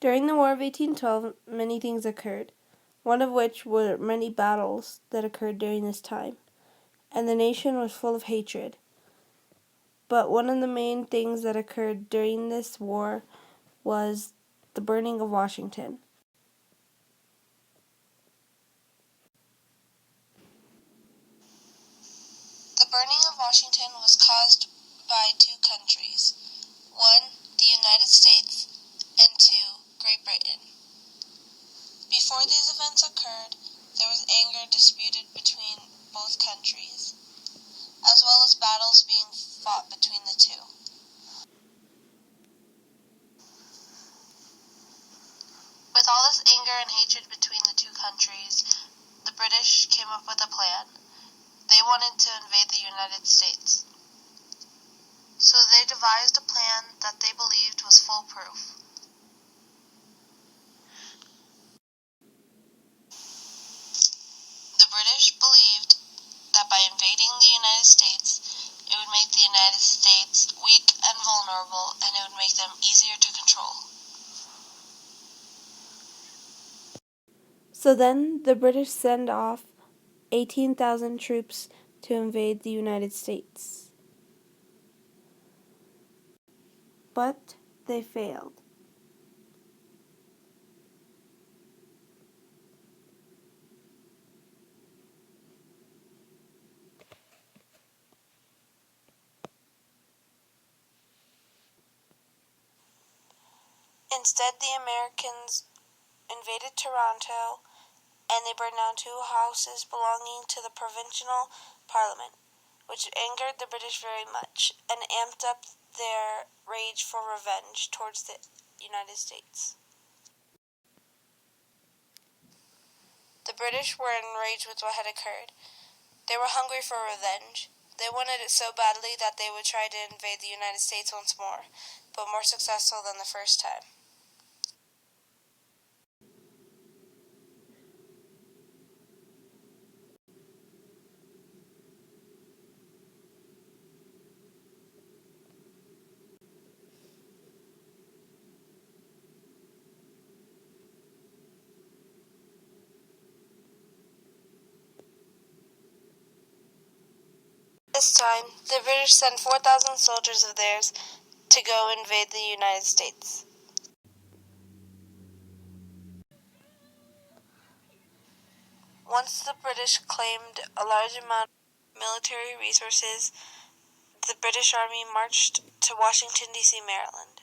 During the War of 1812, many things occurred, one of which were many battles that occurred during this time, and the nation was full of hatred. But one of the main things that occurred during this war was the burning of Washington. The burning of Washington was caused by two countries: one, the United States, and two, Great Britain. Before these events occurred, there was anger disputed between both countries, as well as battles being fought between the two. With all this anger and hatred between the two countries, the British came up with a plan. They wanted to invade the United States. So they devised a plan that they believed was foolproof. The British believed that by invading the United States, it would make the United States weak and vulnerable, and it would make them easier to control. So then the British sent off 18,000 troops to invade the United States. But they failed. Instead, the Americans invaded Toronto, and they burned down two houses belonging to the provincial parliament, which angered the British very much and amped up their rage for revenge towards the United States. The British were enraged with what had occurred. They were hungry for revenge. They wanted it so badly that they would try to invade the United States once more, but more successful than the first time. This time, the British sent 4,000 soldiers of theirs to go invade the United States. Once the British claimed a large amount of military resources, the British Army marched to Washington, D.C., Maryland.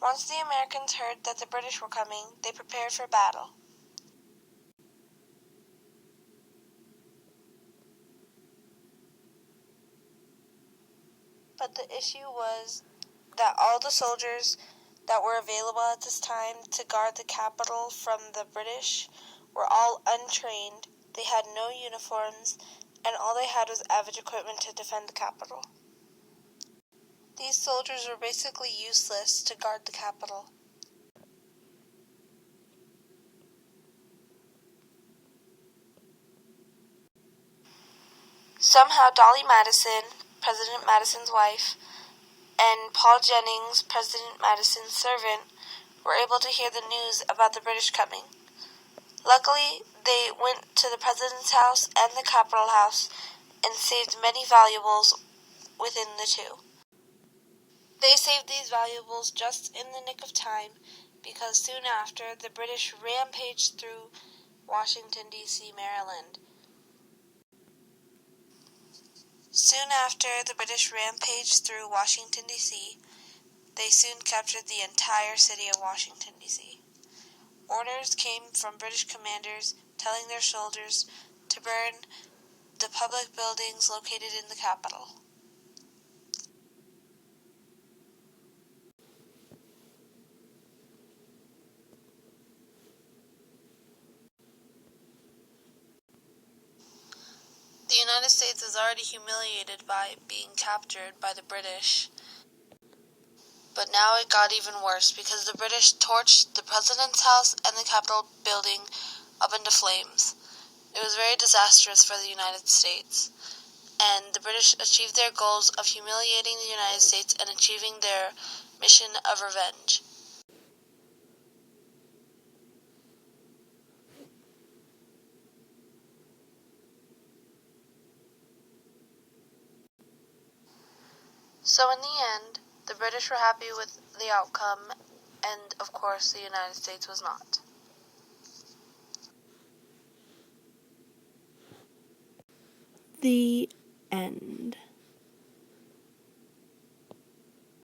Once the Americans heard that the British were coming, they prepared for battle. But the issue was that all the soldiers that were available at this time to guard the capital from the British were all untrained. They had no uniforms, and all they had was average equipment to defend the capital. These soldiers were basically useless to guard the capital. Somehow Dolly Madison, President Madison's wife, and Paul Jennings, President Madison's servant, were able to hear the news about the British coming. Luckily, they went to the President's house and the Capitol House and saved many valuables within the two. They saved these valuables just in the nick of time, because soon after, the British rampaged through Washington, D.C., Maryland. Soon after the British rampaged through Washington, D.C., they soon captured the entire city of Washington, D.C. Orders came from British commanders telling their soldiers to burn the public buildings located in the capital. United States was already humiliated by being captured by the British. But now it got even worse because the British torched the President's house and the Capitol building up into flames. It was very disastrous for the United States, and the British achieved their goals of humiliating the United States and achieving their mission of revenge. So in the end, the British were happy with the outcome, and of course the United States was not. The end.